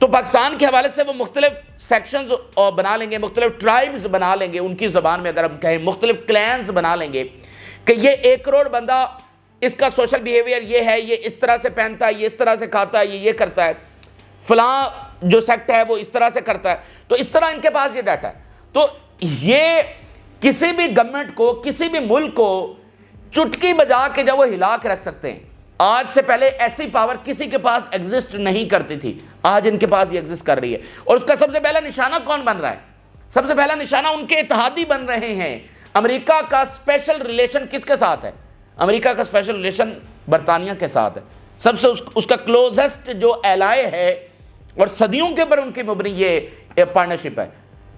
تو پاکستان کے حوالے سے وہ مختلف سیکشنز بنا لیں گے، مختلف ٹرائبز بنا لیں گے، ان کی زبان میں اگر ہم کہیں مختلف کلینز بنا لیں گے کہ یہ 1 کروڑ بندہ، اس کا سوشل بیہیویئر یہ ہے، یہ اس طرح سے پہنتا ہے، یہ اس طرح سے کھاتا ہے، یہ کرتا ہے، فلاں جو سیکٹ ہے وہ اس طرح سے کرتا ہے. تو اس طرح ان کے پاس یہ ڈیٹا ہے. تو یہ کسی بھی گورنمنٹ کو، کسی بھی ملک کو چٹکی بجا کے جب وہ ہلا کے رکھ سکتے ہیں. آج سے پہلے ایسی پاور کسی کے پاس ایگزسٹ نہیں کرتی تھی، آج ان کے پاس یہ ایگزسٹ کر رہی ہے. اور اس کا سب سے پہلا نشانہ کون بن رہا ہے؟ سب سے پہلا نشانہ ان کے اتحادی بن رہے ہیں. امریکہ کا اسپیشل ریلیشن کس کے ساتھ ہے؟ امریکہ کا اسپیشل ریلیشن برطانیہ کے ساتھ ہے. سب سے اس کا کلوزسٹ جو ایلائے ہے، اور صدیوں کے اوپر ان کی مبنی یہ پارٹنرشپ ہے.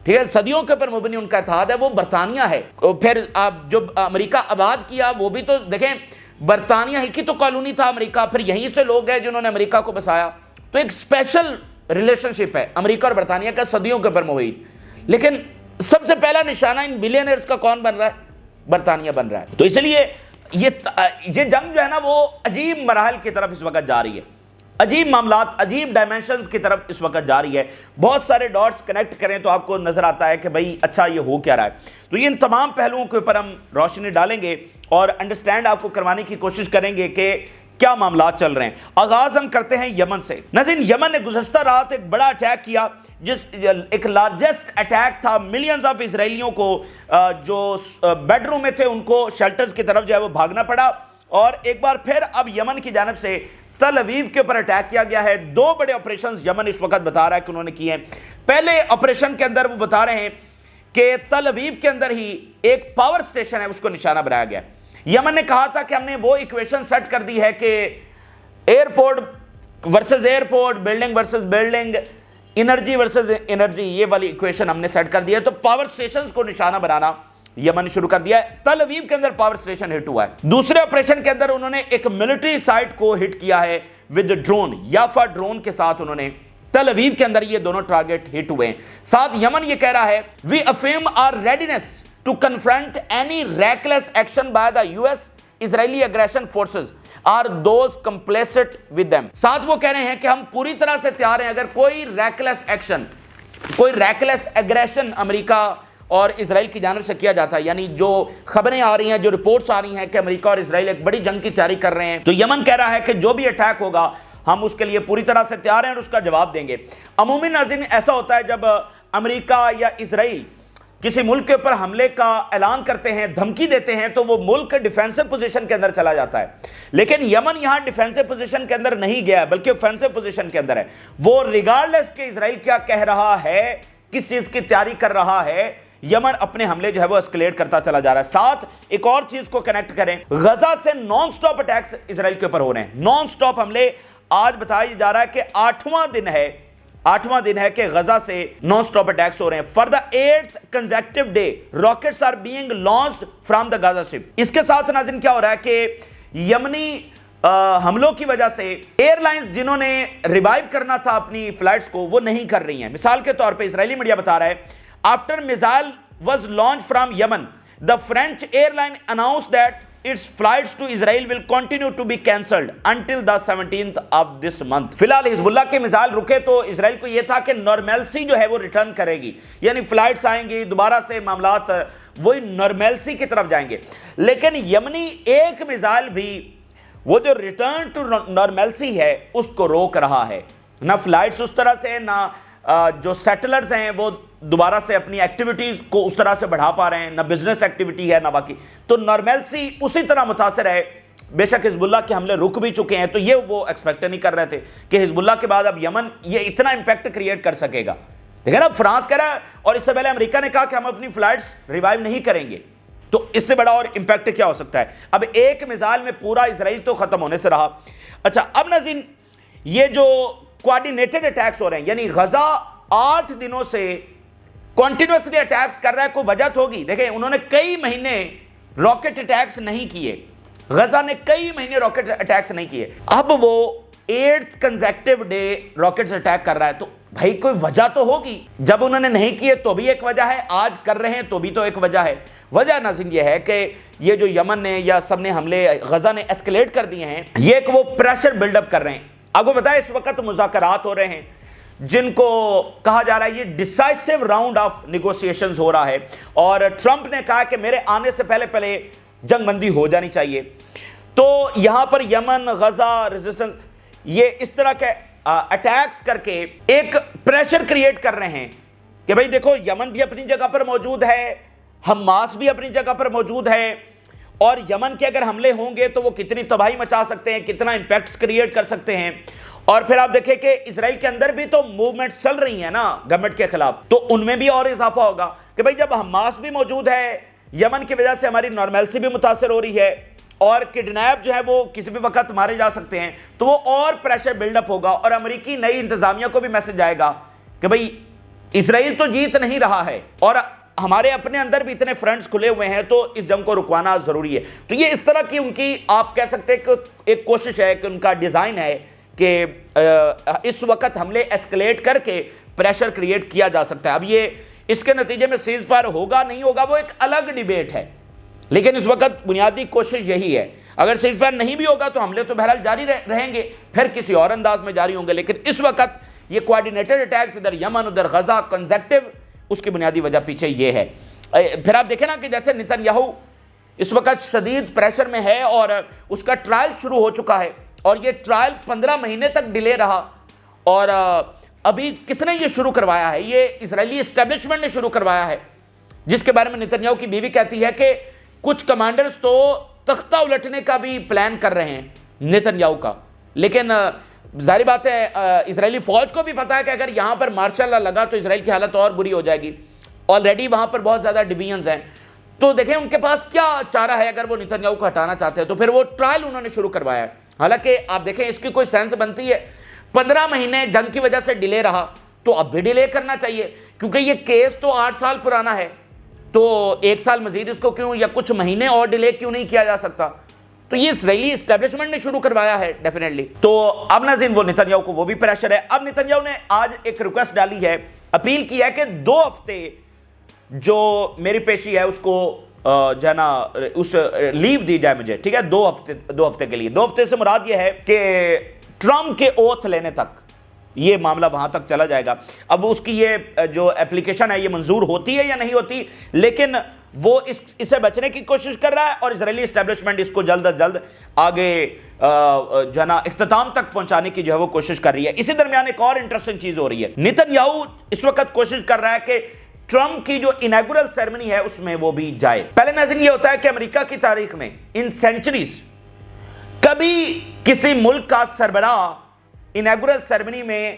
ٹھیک ہے، صدیوں کے اوپر مبنی ان کا اتحاد ہے، وہ برطانیہ ہے. پھر جو امریکہ آباد کیا وہ بھی تو دیکھیں، برطانیہ ہی کی تو کالونی تھا امریکہ، پھر یہیں سے لوگ گئے جنہوں نے امریکہ کو بسایا. تو ایک اسپیشل ریلیشن شپ ہے امریکہ اور برطانیہ کا، صدیوں کے اوپر مبنی. لیکن سب سے پہلا نشانہ ان بلینئرز کا کون بن رہا ہے؟ برطانیہ بن رہا ہے. تو اس لیے یہ جنگ جو ہے نا وہ عجیب مراحل کی طرف اس وقت جا رہی ہے، عجیب معاملات، عجیب ڈائمینشنز کی طرف اس وقت جا رہی ہے. بہت سارے ڈاٹس کنیکٹ کریں تو آپ کو نظر آتا ہے کہ بھئی اچھا یہ ہو کیا رہا ہے. تو یہ ان تمام پہلوؤں کے اوپر ہم روشنی ڈالیں گے اور انڈرسٹینڈ آپ کو کروانے کی کوشش کریں گے کہ کیا معاملات چل رہے ہیں. آغاز ہم کرتے ہیں یمن سے. ناظرین، یمن نے گزشتہ رات ایک بڑا اٹیک کیا، ایک لارجسٹ اٹیک تھا. ملینز آف اسرائیلیوں کو جو بیڈ روم میں تھے ان کو شیلٹرز کی طرف جو ہے وہ بھاگنا پڑا. اور ایک بار پھر اب یمن کی جانب سے تل اویو کے اوپر اٹیک کیا گیا ہے. 2 بڑے آپریشنز یمن اس وقت بتا رہا ہے کہ انہوں نے کیے ہیں. پہلے آپریشن کے اندر وہ بتا رہے ہیں کہ تل اویو کے اندر ہی ایک پاور سٹیشن ہے، اس کو نشانہ بنایا گیا. یمن نے کہا تھا کہ ہم نے وہ ایکویشن سیٹ کر دی ہے کہ airport versus airport, building versus building, energy versus energy, یہ والی ایکویشن ہم نے سیٹ کر دی ہے. تو پاور سٹیشنز کو نشانہ بنانا یمن نے شروع کر دیا ہے. تل اویو کے اندر پاور سٹیشن ہٹ ہوا ہے. دوسرے آپریشن کے اندر انہوں نے ایک ملٹری سائٹ کو ہٹ کیا ہے ود ڈرون، یافا ڈرون کے ساتھ انہوں نے تل اویو کے اندر یہ دونوں ٹارگٹ ہٹ ہوئے ہیں. ساتھ یمن یہ کہہ رہا ہے we affirm our readiness to confront any reckless action by the US Israeli aggression forces are those complicit with them. ساتھ وہ کہہ رہے ہیں کہ ہم پوری طرح سے تیار ہیں اگر کوئی ریکلیس ایکشن، کوئی ریکلیس اگریشن امریکہ اور اسرائیل کی جانب سے کیا جاتا ہے. یعنی جو خبریں آ رہی ہیں، جو رپورٹس آ رہی ہیں کہ امریکہ اور اسرائیل ایک بڑی جنگ کی تیاری کر رہے ہیں، تو یمن کہہ رہا ہے کہ جو بھی اٹیک ہوگا ہم اس کے لیے پوری طرح سے تیار ہیں اور اس کا جواب دیں گے. عمومی ناظرین ایسا ہوتا ہے جب امریکہ یا اسرائیل کسی ملک کے اوپر حملے کا اعلان کرتے ہیں، دھمکی دیتے ہیں، تو وہ ملک ڈیفینسو پوزیشن کے اندر چلا جاتا ہے. لیکن یمن یہاں ڈیفینسو پوزیشن کے اندر نہیں گیا ہے بلکہ اوفینسو پوزیشن کے اندر ہے. وہ ریگارڈلیس کہ اسرائیل کیا کہہ رہا ہے، کس چیز کی تیاری کر رہا ہے، یمن اپنے حملے جو ہے وہ اسکلیٹ کرتا چلا جا رہا ہے. ساتھ ایک اور چیز کو کنیکٹ کریں، غزہ سے نان سٹاپ اٹیکس اسرائیل کے اوپر ہو رہے ہیں. نان سٹاپ حملے آج بتایا جا رہا ہے کہ 8واں دن ہے کہ غزہ سے نان سٹاپ اٹیکس ہو رہے ہیں. For the 8th consecutive day rockets are being launched from the Gaza strip. اس کے ساتھ ناظرین کیا ہو رہا ہے کہ یمنی حملوں کی وجہ سے ایئر لائنز جنہوں نے ریوائیو کرنا تھا اپنی فلائٹس کو وہ نہیں کر رہی ہیں. مثال کے طور پہ اسرائیلی میڈیا بتا رہا ہے after missile was launched from Yemen, the French airline announced that its flights to Israel will continue to be cancelled until the 17th of this month. فی الحال حزب اللہ کے میزائل رکے تو اسرائیل کو یہ تھا کہ نارمیلسی جو ہے وہ ریٹرن کرے گی، یعنی فلائٹس آئیں گی، دوبارہ سے معاملات وہی نارمیلسی کی طرف جائیں گے. لیکن یمنی ایک میزائل بھی وہ جو ریٹرن ٹو نارمیلسی ہے اس کو روک رہا ہے. نہ فلائٹس اس طرح سے، نہ جو سیٹلرز ہیں وہ دوبارہ سے اپنی ایکٹیویٹیز کو اس طرح سے بڑھا پا رہے ہیں، نہ بزنس ایکٹیویٹی ہے نہ باقی. تو نارمیلسی اسی طرح متاثر ہے. بے شک حزب اللہ کے حملے رک بھی چکے ہیں، تو یہ وہ ایکسپیکٹ نہیں کر رہے تھے کہ حزب اللہ کے بعد اب یمن یہ اتنا امپیکٹ کریٹ کر سکے گا. دیکھیں نا، فرانس کہہ رہا ہے اور اس سے پہلے امریکہ نے کہا کہ ہم اپنی فلائٹس ریوائیو نہیں کریں گے. تو اس سے بڑا اور امپیکٹ کیا ہو سکتا ہے؟ اب ایک میزائل میں پورا اسرائیل تو ختم ہونے سے رہا. اچھا، اب ناظرین یہ جو کوآرڈینیٹڈ اٹیکس ہو رہے ہیں، یعنی غزہ 8 دنوں سے کنٹینیوسلی اٹیکس کر رہا ہے، کوئی وجہ تو ہوگی. دیکھیں انہوں نے کئی مہینے راکٹ اٹیکس نہیں کیے، غزہ نے کئی مہینے راکٹ اٹیکس نہیں کیے. اب وہ 8th consecutive day rockets attack کر رہا ہے، تو بھائی کوئی وجہ تو ہوگی. جب انہوں نے نہیں کیے تو بھی ایک وجہ ہے، آج کر رہے ہیں تو بھی تو ایک وجہ ہے. وجہ ناظرین یہ ہے کہ یہ جو یمن نے یا سب نے حملے غزہ نے ایسکلیٹ کر دیے ہیں، یہ ایک وہ پریشر بلڈ اپ کر رہے ہیں. آپ کو بتائیں اس وقت مذاکرات ہو رہے ہیں جن کو کہا جا رہا ہے یہ ڈیسائسو راؤنڈ آف نیگوسیشنز ہو رہا ہے، اور ٹرمپ نے کہا کہ میرے آنے سے پہلے جنگ بندی ہو جانی چاہیے۔ تو یہاں پر یمن، غزہ، ریزسٹنس، یہ اس طرح کے اٹیکس کر کے ایک پریشر کریٹ کر رہے ہیں کہ بھئی دیکھو یمن بھی اپنی جگہ پر موجود ہے، حماس بھی اپنی جگہ پر موجود ہے، اور یمن کے اگر حملے ہوں گے تو وہ کتنی تباہی مچا سکتے ہیں، کتنا امپیکٹس کریٹ کر سکتے ہیں۔ اور پھر آپ دیکھیں کہ اسرائیل کے اندر بھی تو موومنٹس چل رہی ہیں نا گورنمنٹ کے خلاف، تو ان میں بھی اور اضافہ ہوگا کہ بھئی جب حماس بھی موجود ہے، یمن کی وجہ سے ہماری نارمیلسی بھی متاثر ہو رہی ہے، اور کڈنیپ جو ہے وہ کسی بھی وقت مارے جا سکتے ہیں، تو وہ اور پریشر بلڈ اپ ہوگا، اور امریکی نئی انتظامیہ کو بھی میسج آئے گا کہ بھئی اسرائیل تو جیت نہیں رہا ہے، اور ہمارے اپنے اندر بھی اتنے فرنٹس کھلے ہوئے ہیں، تو اس جنگ کو رکوانا ضروری ہے۔ تو یہ اس طرح کی ان کی آپ کہہ سکتے ہیں کہ ایک کوشش ہے کہ ان کا ڈیزائن ہے کہ اس وقت حملے ایسکلیٹ کر کے پریشر کریٹ کیا جا سکتا ہے۔ اب یہ اس کے نتیجے میں سیز فائر ہوگا نہیں ہوگا وہ ایک الگ ڈیبیٹ ہے، لیکن اس وقت بنیادی کوشش یہی ہے۔ اگر سیز فائر نہیں بھی ہوگا تو حملے تو بہرحال جاری رہیں گے، پھر کسی اور انداز میں جاری ہوں گے، لیکن اس وقت یہ کوارڈینیٹڈ اٹیکس ادھر یمن ادھر غزہ کنزیکٹیو، اس کی بنیادی وجہ پیچھے یہ ہے۔ پھر آپ دیکھیں نا کہ جیسے نتن یاہو اس وقت شدید پریشر میں ہے، اور اس کا ٹرائل شروع ہو چکا ہے، اور یہ ٹرائل 15 مہینے تک ڈیلے رہا، اور ابھی کس نے یہ شروع کروایا ہے؟ یہ اسرائیلی اسٹیبلشمنٹ نے شروع کروایا ہے، جس کے بارے میں نتن یاہو کی بیوی کہتی ہے کہ کچھ کمانڈرز تو تختہ الٹنے کا بھی پلان کر رہے ہیں نتن یاہو کا، لیکن ظاہری بات ہے اسرائیلی فوج کو بھی پتا ہے کہ اگر یہاں پر مارشل لا لگا تو اسرائیل کی حالت اور بری ہو جائے گی، آلریڈی وہاں پر بہت زیادہ ڈویژنز ہیں۔ تو دیکھیں ان کے پاس کیا چارہ ہے، اگر وہ نتن یاہو کو ہٹانا چاہتے ہیں تو پھر وہ ٹرائل انہوں نے شروع کروایا ہے۔ حالانکہ آپ دیکھیں اس کی کوئی سینس بنتی ہے، 15 مہینے جنگ کی وجہ سے ڈیلے رہا تو اب بھی ڈیلے کرنا چاہیے، کیونکہ یہ کیس تو 8 سال پرانا ہے، تو 1 سال مزید اس کو کیوں یا کچھ مہینے اور ڈیلے کیوں نہیں کیا جا سکتا؟ تو یہ اسرائیلی اسٹیبلشمنٹ نے شروع کروایا ہے ڈیفینیٹلی۔ تو اب ناظرین وہ نتن یاہو کو وہ بھی پریشر ہے۔ اب نتن یاہو نے آج ایک ریکویسٹ ڈالی ہے، اپیل کی ہے کہ 2 ہفتے جو میری پیشی ہے اس کو جو ہے نا اس لیو دی جائے مجھے، ٹھیک ہے، 2 ہفتے کے لیے۔ 2 ہفتے سے مراد یہ ہے کہ ٹرمپ کے اوتھ لینے تک یہ معاملہ وہاں تک چلا جائے گا۔ اب اس کی یہ جو اپلیکیشن ہے یہ منظور ہوتی ہے یا نہیں ہوتی، لیکن وہ اسے بچنے کی کوشش کر رہا ہے، اور اسرائیلی اسٹیبلشمنٹ اس کو جلد از جلد آگے جو ہے نا اختتام تک پہنچانے کی جو ہے وہ کوشش کر رہی ہے۔ اسی درمیان ایک اور انٹرسٹنگ چیز ہو رہی ہے، نتن یاہو اس وقت کوشش کر رہا ہے کہ ٹرمپ کی جو انیگورل سیرمنی ہے اس میں وہ بھی جائے۔ پہلے ناظرین یہ ہوتا ہے کہ امریکہ کی تاریخ میں ان سینچریز کبھی کسی ملک کا سربراہ انیگورل سیرمنی میں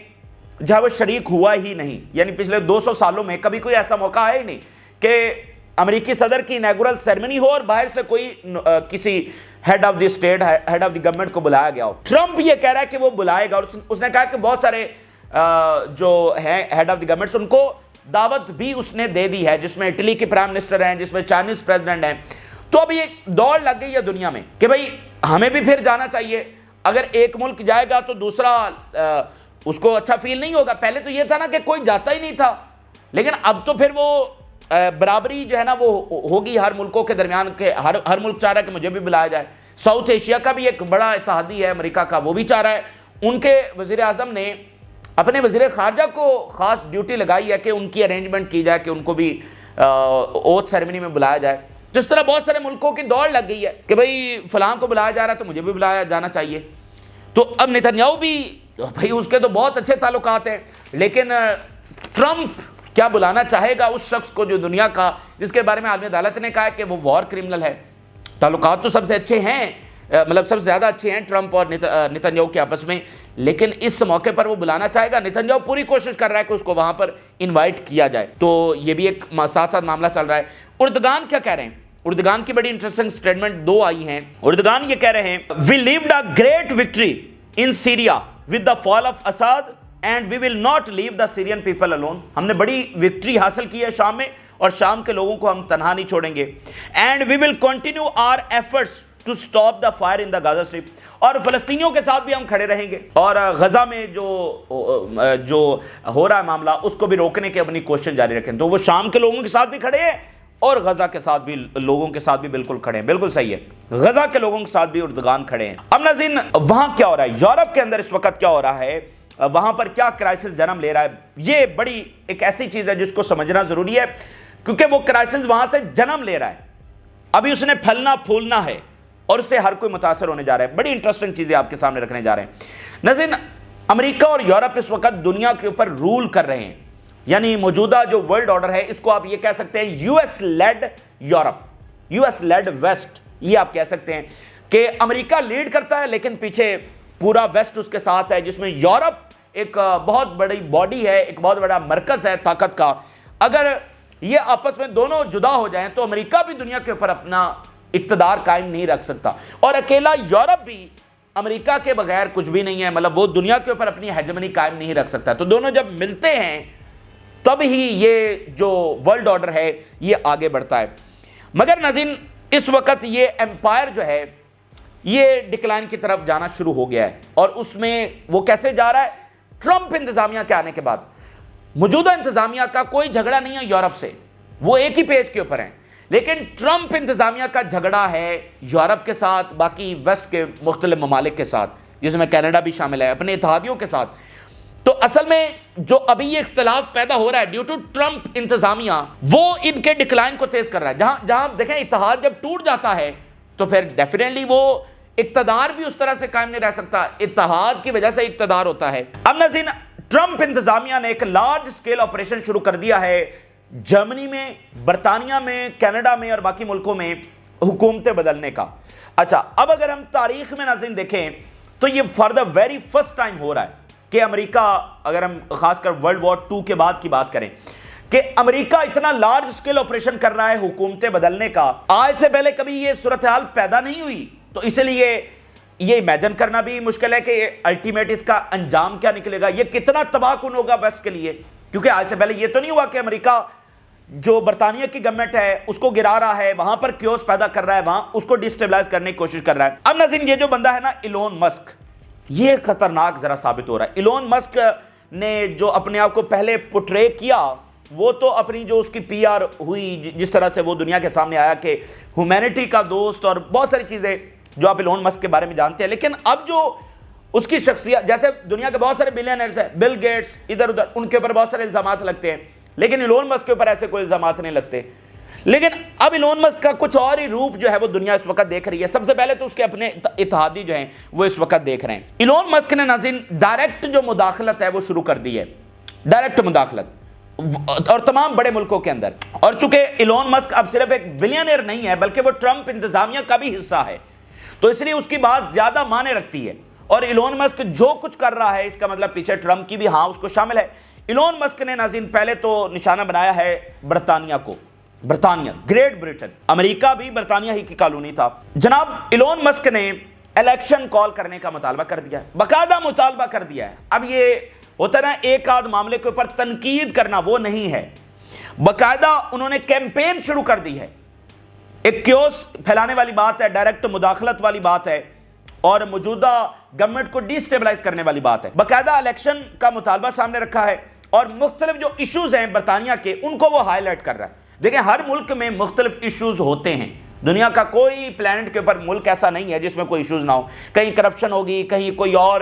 جو ہے وہ شریک ہوا ہی نہیں، یعنی پچھلے 200 سالوں میں کبھی کوئی ایسا موقع ہے ہی نہیں کہ امریکی صدر کی انیگورل سیرمنی ہو اور باہر سے کوئی کسی head of the state, head of the government کو بلایا گیا ہو۔ ٹرمپ یہ کہہ رہا ہے کہ وہ بلائے گا، اور اس نے کہا کہ بہت سارے جو ہیں ہیڈ آف دی گورنمنٹس ان کو دعوت بھی اس نے دے دی ہے، جس میں اٹلی کے پرائم منسٹر ہیں، جس میں چائنیز پریزیڈنٹ ہیں۔ تو اب یہ دوڑ لگ گئی ہے دنیا میں کہ بھئی ہمیں بھی پھر جانا چاہیے، اگر ایک ملک جائے گا تو دوسرا اس کو اچھا فیل نہیں ہوگا۔ پہلے تو یہ تھا نا کہ کوئی جاتا ہی نہیں تھا، لیکن اب تو پھر وہ برابری جو ہے نا وہ ہوگی ہر ملکوں کے درمیان، کہ ہر ملک چاہ رہا ہے کہ مجھے بھی بلایا جائے۔ ساؤتھ ایشیا کا بھی ایک بڑا اتحادی ہے امریکہ کا، وہ بھی چاہ رہا ہے۔ ان کے وزیر اعظم نے اپنے وزیر خارجہ کو خاص ڈیوٹی لگائی ہے کہ ان کی ارینجمنٹ کی جائے کہ ان کو بھی اوتھ سیریمنی میں بلایا جائے۔ تو اس طرح بہت سارے ملکوں کی دوڑ لگ گئی ہے کہ بھئی فلاں کو بلایا جا رہا ہے تو مجھے بھی بلایا جانا چاہیے۔ تو اب نتن یاہو بھی بھئی اس کے تو بہت اچھے تعلقات ہیں، لیکن ٹرمپ کیا بلانا چاہے گا اس شخص کو جو دنیا کا، جس کے بارے میں عالمی عدالت نے کہا ہے کہ وہ وار کرمنل ہے۔ تعلقات تو سب سے اچھے ہیں، مطلب سب سے زیادہ اچھے ہیں ٹرمپ اور نتن یاہو کے آپس میں، لیکن اس موقع پر وہ بلانا چاہے گا۔ نتن یاہو پوری کوشش کر رہا ہے کہ اس کو وہاں پر انوائٹ کیا جائے، تو یہ بھی ایک ساتھ ساتھ معاملہ چل رہا ہے۔ اردگان کیا کہہ رہے ہیں؟ اردگان کی بڑی انٹرسٹنگ سٹیٹمنٹ 2 آئی ہیں۔ اردگان یہ کہہ رہے ہیں we lived a great victory in Syria with the fall of Assad and we will not leave the Syrian people alone. ہم نے بڑی وکٹری حاصل کی ہے شام میں، اور شام کے لوگوں کو ہم تنہا نہیں چھوڑیں گے۔ And we will continue our efforts to stop the fire in the Gaza strip, اور فلسطینیوں کے ساتھ بھی ہم کھڑے رہیں گے، اور غزہ میں جو ہو رہا ہے معاملہ اس کو بھی روکنے کی اپنی کوشش جاری رکھیں۔ تو وہ شام کے لوگوں کے ساتھ بھی کھڑے ہیں اور غزہ کے ساتھ بھی لوگوں کے ساتھ بھی بالکل کھڑے ہیں۔ بالکل صحیح ہے، غزہ کے لوگوں کے ساتھ بھی اردگان کھڑے ہیں۔ اب ناظرین وہاں کیا ہو رہا ہے، یورپ کے اندر اس وقت کیا ہو رہا ہے؟ وہاں پر کیا کرائسس جنم لے رہا ہے. یہ بڑی ایک ایسی چیز ہے جس کو سمجھنا ضروری ہے, کیونکہ وہ کرائسس وہاں سے جنم لے رہا ہے, ابھی اس نے پھلنا پھولنا ہے اور اس سے ہر کوئی متاثر ہونے جا رہا ہے. بڑی انٹرسٹنگ چیزیں آپ کے سامنے رکھنے جا رہے ہیں. ناظرین, امریکہ اور یورپ اس وقت دنیا کے اوپر رول کر رہے ہیں, یعنی موجودہ جو ورلڈ آرڈر ہے اس کو آپ یہ کہہ سکتے ہیں U S lead Europe, U S lead west, یہ آپ کہہ سکتے ہیں کہ امریکہ لیڈ کرتا ہے لیکن پیچھے پورا ویسٹ اس کے ساتھ ہے, جس میں یورپ ایک بہت بڑی باڈی ہے, ایک بہت بڑا مرکز ہے طاقت کا. اگر یہ آپس میں دونوں جدا ہو جائیں تو امریکہ بھی دنیا کے اوپر اپنا اقتدار قائم نہیں رکھ سکتا, اور اکیلا یورپ بھی امریکہ کے بغیر کچھ بھی نہیں ہے, مطلب وہ دنیا کے اوپر اپنی ہیجمنی قائم نہیں رکھ سکتا. تو دونوں جب ملتے ہیں تب ہی یہ جو ورلڈ آرڈر ہے یہ آگے بڑھتا ہے. مگر ناظرین, اس وقت یہ ایمپائر جو ہے یہ ڈکلائن کی طرف جانا شروع ہو گیا ہے, اور اس میں وہ کیسے جا رہا ہے؟ ٹرمپ انتظامیہ کے آنے کے بعد موجودہ انتظامیہ کا کوئی جھگڑا نہیں ہے یورپ سے, وہ ایک ہی پیج کے اوپر ہیں, لیکن ٹرمپ انتظامیہ کا جھگڑا ہے یورپ کے ساتھ, باقی ویسٹ کے مختلف ممالک کے ساتھ, جس میں کینیڈا بھی شامل ہے, اپنے اتحادیوں کے ساتھ. تو اصل میں جو ابھی یہ اختلاف پیدا ہو رہا ہے ڈیو ٹو ٹرمپ انتظامیہ, وہ ان کے ڈکلائن کو تیز کر رہا ہے. جہاں دیکھیں اتحاد جب ٹوٹ جاتا ہے تو پھر ڈیفینیٹلی وہ اقتدار بھی اس طرح سے قائم نہیں رہ سکتا, اتحاد کی وجہ سے اقتدار ہوتا ہے. اب ناظرین, ٹرمپ انتظامیہ نے ایک لارج سکیل آپریشن شروع کر دیا ہے جرمنی میں, برطانیہ میں, کینیڈا میں اور باقی ملکوں میں حکومتیں بدلنے کا. اچھا, اب اگر ہم تاریخ میں ناظرین دیکھیں تو یہ for the very first time ہو رہا ہے کہ امریکہ, اگر ہم خاص کر ورلڈ وار 2 کے بعد کی بات کریں, کہ امریکہ اتنا لارج سکیل آپریشن کر رہا ہے حکومتیں بدلنے کا. آج سے پہلے کبھی یہ صورتحال پیدا نہیں ہوئی, تو اس لیے یہ امیجن کرنا بھی مشکل ہے کہ الٹیمیٹ اس کا انجام کیا نکلے گا, یہ کتنا تباہ کن ہوگا ویسٹ کے لیے. کیونکہ آج سے پہلے یہ تو نہیں ہوا کہ امریکہ جو برطانیہ کی گورنمنٹ ہے اس کو گرا رہا ہے, وہاں پر کیوس پیدا کر رہا ہے, وہاں اس کو ڈیسٹیبلائز کرنے کی کوشش کر رہا ہے. اب ناظرین, یہ جو بندہ ہے نا ایلون مسک, یہ خطرناک ذرا ثابت ہو رہا ہے. ایلون مسک نے جو اپنے آپ کو پہلے پورٹرے کیا, وہ تو اپنی جو اس کی پی آر ہوئی, جس طرح سے وہ دنیا کے سامنے آیا کہ ہیومینٹی کا دوست اور بہت ساری چیزیں جو آپ ایلون مسک کے بارے میں جانتے ہیں, لیکن اب جو اس کی شخصیت, جیسے دنیا کے بہت سارے بلینئرز ہیں, بل گیٹس ادھر ادھر, ان کے اوپر بہت سارے الزامات لگتے ہیں, لیکن ایلون مسک کے اوپر ایسے کوئی الزامات نہیں لگتے. لیکن اب ایلون مسک کا کچھ اور ہی روپ جو ہے وہ دنیا اس وقت دیکھ رہی ہے. سب سے پہلے تو اس کے اپنے اتحادی جو ہیں وہ اس وقت دیکھ رہے ہیں. ایلون مسک نے ناظرین ڈائریکٹ جو مداخلت ہے وہ شروع کر دی ہے, ڈائریکٹ مداخلت, اور تمام بڑے ملکوں کے اندر. اور چونکہ ایلون مسک اب صرف ایک بلینئر نہیں ہے بلکہ وہ ٹرمپ انتظامیہ کا بھی حصہ ہے, تو اس لیے اس کی بات زیادہ معنی رکھتی ہے. اور ایلون مسک جو کچھ کر رہا ہے اس کا مطلب پیچھے ٹرمپ کی بھی ہاں اس کو شامل ہے. ایلون مسک نے ناظرین پہلے تو نشانہ بنایا ہے برطانیہ کو, برطانیہ, گریٹ برٹن. امریکہ بھی برطانیہ ہی کی کالونی تھا. جناب ایلون مسک نے الیکشن کال کرنے کا مطالبہ کر دیا ہے, باقاعدہ مطالبہ کر دیا ہے. اب یہ ہوتا ہے نا ایک آدھ معاملے کے اوپر تنقید کرنا, وہ نہیں ہے, باقاعدہ انہوں نے کیمپین شروع کر دی ہے. ایک کیوس پھیلانے والی بات ہے, ڈائریکٹ مداخلت والی بات ہے, اور موجودہ گورنمنٹ کو ڈی سٹیبلائز کرنے والی بات ہے. باقاعدہ الیکشن کا مطالبہ سامنے رکھا ہے, اور مختلف جو ایشوز ہیں برطانیہ کے ان کو وہ ہائی لائٹ کر رہا ہے. دیکھیں, ہر ملک میں مختلف ایشوز ہوتے ہیں, دنیا کا کوئی پلانٹ کے اوپر ملک ایسا نہیں ہے جس میں کوئی ایشوز نہ ہو. کہیں کرپشن ہوگی, کہیں کوئی اور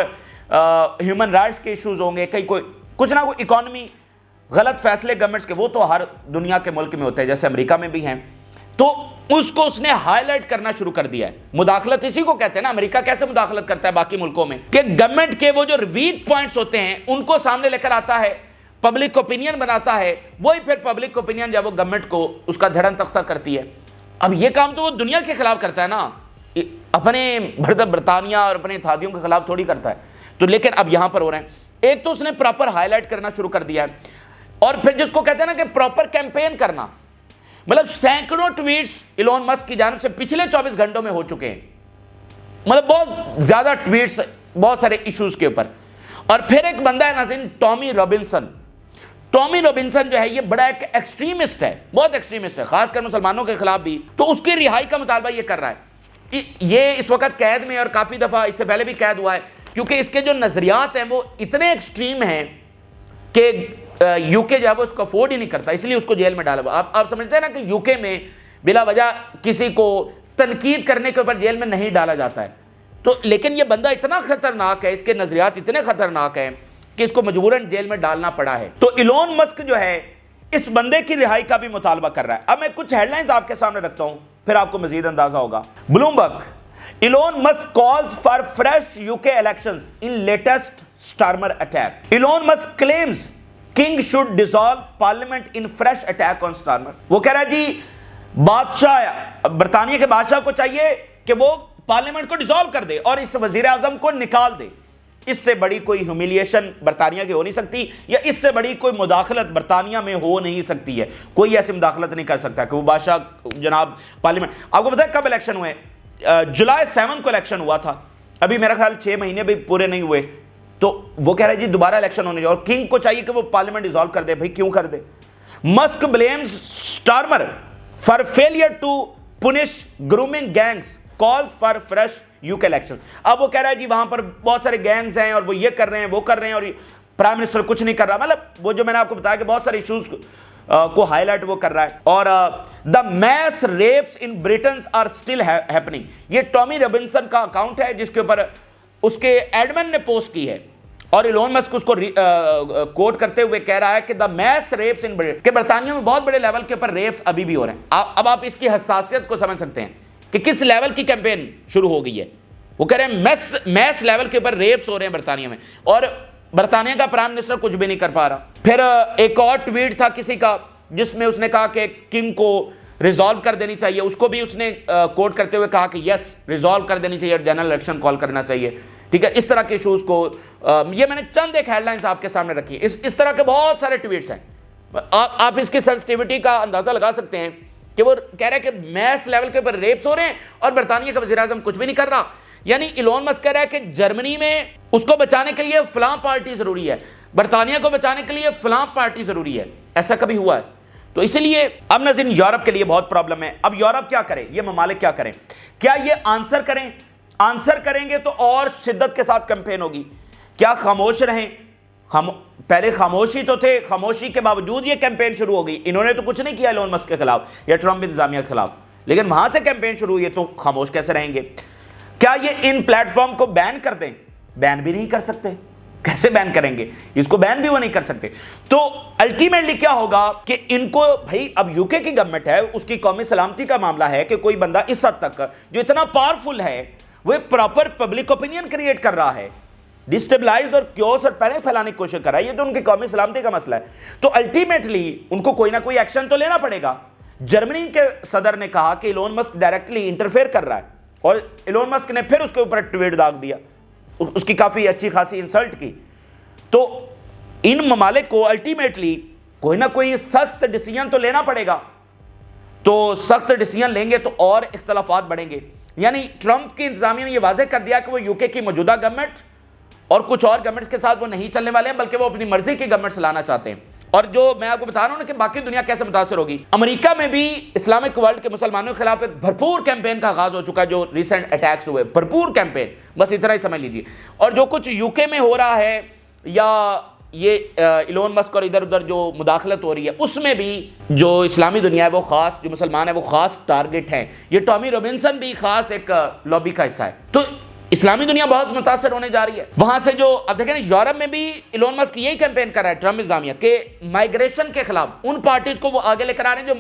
ہیومن رائٹس کے ایشوز ہوں گے, کہیں کوئی کچھ نہ کوئی اکانومی غلط فیصلے گورنمنٹس کے, وہ تو ہر دنیا کے ملک میں ہوتے ہیں, جیسے امریکہ میں بھی ہیں. تو اس کو اس نے ہائی لائٹ کرنا شروع کر دیا ہے. مداخلت اسی کو کہتے ہیں نا, امریکہ کیسے مداخلت کرتا ہے باقی ملکوں میں, کہ گورنمنٹ کے وہ جو ویک پوائنٹس ہوتے ہیں ان کو سامنے لے کر آتا ہے, پبلک اوپینین بناتا ہے, وہی پھر پبلک اوپینین جب وہ گورنمنٹ کو اس کا دھڑن تختہ کرتی ہے. اب یہ کام تو وہ دنیا کے خلاف کرتا ہے نا, اپنے برطانیہ اور اپنے اتحادیوں کے خلاف تھوڑی کرتا ہے. تو لیکن اب یہاں پر ہو رہے ہیں. ایک تو اس نے پراپر ہائی لائٹ کرنا شروع کر دیا ہے, اور پھر جس کو کہتے ہیں نا کہ پراپر کیمپین کرنا, مطلب سینکڑوں ٹویٹس ایلون مسک کی جانب سے پچھلے 24 گھنٹوں میں ہو چکے ہیں, مطلب بہت زیادہ ٹویٹس بہت سارے ایشوز کے اوپر. اور پھر ایک بندہ ہے ناظرین, ٹامی رابنسن. ٹامی رابنسن جو ہے یہ بڑا ایک ایکسٹریمسٹ ہے, بہت ایکسٹریمسٹ ہے, خاص کر مسلمانوں کے خلاف بھی. تو اس کی رہائی کا مطالبہ یہ کر رہا ہے. یہ اس وقت قید میں, اور کافی دفعہ اس سے پہلے بھی قید ہوا ہے, کیونکہ اس کے جو نظریات ہیں وہ اتنے ایکسٹریم ہیں کہ یو کے جو ہے وہ اس کو افورڈ ہی نہیں کرتا, اس لیے اس کو جیل میں ڈالا ہوا. آپ سمجھتے ہیں نا کہ یو کے میں بلا وجہ کسی کو تنقید کرنے کے اوپر جیل میں نہیں ڈالا جاتا ہے. تو لیکن یہ بندہ اتنا خطرناک ہے, اس کے نظریات اتنے خطرناک ہیں کہ اس کو مجبوراً جیل میں ڈالنا پڑا ہے۔ تو ایلون مسک جو ہے اس بندے کی رہائی کا بھی مطالبہ کر رہا ہے۔ اب میں کچھ ہیڈ لائنز آپ کے سامنے رکھتا ہوں، پھر آپ کو مزید اندازہ ہوگا۔ Bloomberg: Elon Musk calls for fresh UK elections in latest Starmer attack. Elon Musk claims King should dissolve parliament in fresh attack on Starmer. وہ کہہ رہا ہے جی بادشاہ، برطانیہ کے بادشاہ کو چاہیے کہ وہ پارلیمنٹ کو ڈیزالو کر دے اور اس وزیر اعظم کو نکال دے۔ اس سے بڑی کوئی ہیومیلیشن برطانیہ کی ہو نہیں سکتی، یا اس سے بڑی کوئی مداخلت برطانیہ میں ہو نہیں سکتی ہے۔ کوئی ایسی مداخلت نہیں کر سکتا کہ وہ بادشاہ جناب پارلیمنٹ۔ آپ کو پتہ ہے کب الیکشن ہوئے؟ جولائی 7 کو الیکشن ہوا تھا، ابھی میرا خیال 6 مہینے بھی پورے نہیں ہوئے۔ تو وہ کہہ رہے جی دوبارہ الیکشن ہونے جائے اور کنگ کو چاہیے کہ وہ پارلیمنٹ ڈیزالو کر دے۔ بھائی کیوں کر دے؟ Musk blames Starmer for failure to punish grooming gangs, calls for fresh UK election. اب وہ کہہ رہا ہے جی وہاں پر بہت سارے گینگز ہیں اور وہ یہ کر رہے ہیں وہ کر رہے ہیں اور پرائم منسٹر کچھ نہیں کر رہا۔ مطلب وہ جو میں نے آپ کو بتایا کہ بہت سارے ایشوز کو ہائی لائٹ وہ کر رہا ہے۔ اور the mass rapes in Britain's are still happening, یہ ٹامی رابنسن کا اکاؤنٹ ہے جس کے اوپر اس کے ایڈمن نے پوسٹ کی ہے، اور ایلون مسک اس کو کوٹ کرتے ہوئے کہہ رہا ہے کہ the mass rapes in Britain, کہ برطانیہ میں بہت بڑے لیول کے اوپر ریپس ابھی بھی ہو رہے ہیں۔ اب آپ اس کی حساسیت کو سمجھ سکتے ہیں کہ کس لیول کی کیمپین شروع ہو گئی ہے۔ وہ کہہ رہے ہیں میس لیول کے اوپر ریپس ہو رہے ہیں برطانیہ میں، اور برطانیہ کا پرائم منسٹر کچھ بھی نہیں کر پا رہا۔ پھر ایک اور ٹویٹ تھا کسی کا جس میں اس نے کہا کہ کنگ کو ریزالو کر دینی چاہیے، اس کو بھی اس نے کوٹ کرتے ہوئے کہا کہ یس ریزالو کر دینی چاہیے اور جنرل الیکشن کال کرنا چاہیے۔ ٹھیک ہے، اس طرح کے ایشوز کو یہ میں نے چند ایک ہیڈ لائنز آپ کے سامنے رکھی ہیں۔ اس طرح کے بہت سارے ٹویٹس ہیں، آپ اس کی سینسٹیوٹی کا اندازہ لگا سکتے ہیں کہ وہ کہہ رہے ہیں کہ میس لیول کے اوپر ریپس ہو رہے ہیں اور برطانیہ کا وزیر اعظم کچھ بھی نہیں کر رہا۔ یعنی ایلون مسک کہہ رہا ہے کہ جرمنی میں اس کو بچانے کے لیے فلاں پارٹی ضروری ہے، برطانیہ کو بچانے کے لیے فلاں پارٹی ضروری ہے۔ ایسا کبھی ہوا ہے؟ تو اسی لیے اب ناظرین یورپ کے لیے بہت پرابلم ہے۔ اب یورپ کیا کرے، یہ ممالک کیا کریں؟ کیا یہ آنسر کریں گے تو اور شدت کے ساتھ کیمپین ہوگی؟ کیا خاموش رہیں؟ پہلے خاموشی تو تھے، خاموشی کے باوجود یہ کیمپین شروع ہو گئی۔ انہوں نے تو کچھ نہیں کیا ایلون مسک کے خلاف یا ٹرمپ انتظامیہ کے خلاف، لیکن وہاں سے کیمپین شروع ہوئی ہے تو خاموش کیسے رہیں گے؟ کیا یہ ان پلیٹ فارم کو بین کر دیں؟ بین بھی نہیں کر سکتے۔ کیسے بین کریں گے؟ اس کو بین بھی وہ نہیں کر سکتے۔ تو الٹیمیٹلی کیا ہوگا کہ ان کو بھائی اب UK کی گورنمنٹ ہے، اس کی قومی سلامتی کا معاملہ ہے کہ کوئی بندہ اس حد تک جو اتنا پاورفل ہے وہ ایک پراپر پبلک اوپینین کریٹ کر رہا ہے، ڈسٹیبلائز اور کیوس اور پینک پھیلانے کی کوشش کر رہا ہے، یہ تو ان کی قومی سلامتی کا مسئلہ ہے۔ تو الٹیمیٹلی ان کو کوئی نہ کوئی ایکشن تو لینا پڑے گا۔ جرمنی کے صدر نے کہا کہ ایلون مسک ڈائریکٹلی انٹرفیئر کر رہا ہے، اور ایلون مسک نے پھر اس کے اوپر ٹویٹ داغ دیا، اس کی کافی اچھی خاصی انسلٹ کی۔ تو ان ممالک کو الٹیمیٹلی کوئی نہ کوئی سخت ڈیسیژن تو لینا پڑے گا، تو سخت ڈیسیژن لیں گے تو اور اختلافات بڑھیں گے۔ یعنی ٹرمپ کی انتظامیہ نے یہ واضح کر دیا کہ وہ UK کی موجودہ گورنمنٹ اور کچھ اور گورنمنٹس کے ساتھ وہ نہیں چلنے والے ہیں، بلکہ وہ اپنی مرضی کی گورنمنٹس لانا چاہتے ہیں۔ اور جو میں آپ کو بتا رہا ہوں نا کہ باقی دنیا کیسے متاثر ہوگی، امریکہ میں بھی اسلامک ورلڈ کے مسلمانوں کے خلاف ایک بھرپور کیمپین کا آغاز ہو چکا ہے، جو ریسنٹ اٹیکس ہوئے، بھرپور کیمپین، بس اتنا ہی سمجھ لیجیے۔ اور جو کچھ UK میں ہو رہا ہے یا یہ ایلون مسک اور ادھر ادھر جو مداخلت ہو رہی ہے، اس میں بھی جو اسلامی دنیا ہے وہ خاص، جو مسلمان ہیں وہ خاص ٹارگٹ ہیں۔ یہ ٹامی رابنسن بھی خاص ایک لابی کا حصہ ہے۔ تو اسلامی دنیا بہت متاثر ہونے جا رہی ہے وہاں سے۔ جو اب دیکھیں یورپ میں بھی ایلون مسک یہی کیمپین کر رہا ہے ٹرمپ انتظامیہ کہ مائیگریشن کے خلاف ان پارٹیز کو وہ آگے لے کر آ رہے ہیں جو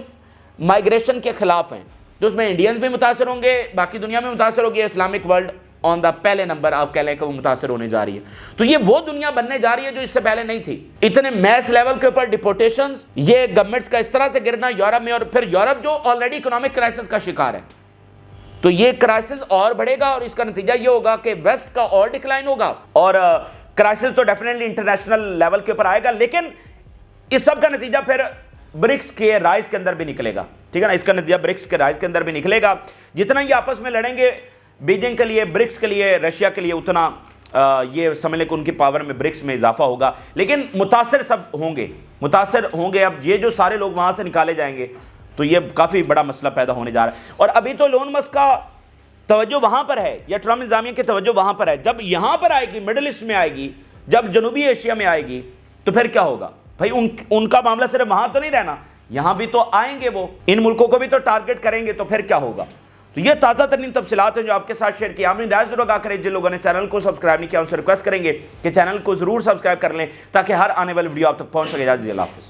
مائیگریشن کے خلاف ہیں، تو اس میں انڈینز بھی متاثر ہوں گے، باقی دنیا میں متاثر ہوگی، اسلامک ورلڈ آن دا پہلے نمبر آپ کہہ لیں کہ وہ متاثر ہونے جا رہی ہے۔ تو یہ وہ دنیا بننے جا رہی ہے جو اس سے پہلے نہیں تھی۔ اتنے میس لیول کے اوپر ڈپورٹیشنز، یہ گورنمنٹس کا اس طرح سے گرنا یورپ میں، اور پھر یورپ جو آلریڈی اکنامک کرائسس کا شکار ہے، تو یہ کرائسس اور بڑھے گا، اور اس کا نتیجہ یہ ہوگا کہ ویسٹ کا اور ڈکلائن ہوگا، اور کرائسس تو ڈیفینیٹلی انٹرنیشنل لیول کے اوپر آئے گا، لیکن اس سب کا نتیجہ پھر برکس کے رائز کے اندر بھی نکلے گا۔ ٹھیک ہے نا، اس کا نتیجہ برکس کے رائز کے اندر بھی نکلے گا۔ جتنا یہ آپس میں لڑیں گے بیجنگ کے لیے، برکس کے لیے، رشیا کے لیے، اتنا یہ سمجھ لیں کہ ان کی پاور میں برکس میں اضافہ ہوگا، لیکن متاثر سب ہوں گے۔ اب یہ جو سارے لوگ وہاں سے نکالے جائیں گے تو یہ کافی بڑا مسئلہ پیدا ہونے جا رہا ہے۔ اور ابھی تو ایلون مسک کا توجہ وہاں پر ہے، یا ٹرمپ انتظامیہ کی توجہ وہاں پر ہے۔ جب یہاں پر آئے گی، مڈل ایسٹ میں آئے گی، جب جنوبی ایشیا میں آئے گی، تو پھر کیا ہوگا؟ بھائی ان کا معاملہ صرف وہاں تو نہیں رہنا، یہاں بھی تو آئیں گے، وہ ان ملکوں کو بھی تو ٹارگٹ کریں گے، تو پھر کیا ہوگا؟ تو یہ تازہ ترین تفصیلات ہیں جو آپ کے ساتھ شیئر کیا. اپنی رائے ضرور آگاہ کریں. جن لوگوں نے چینل کو سبسکرائب نہیں کیا ان سے ریکویسٹ کریں گے کہ چینل کو ضرور سبسکرائب کر لیں تاکہ ہر آنے والی ویڈیو آپ تک پہنچ سکے. اللہ حافظ.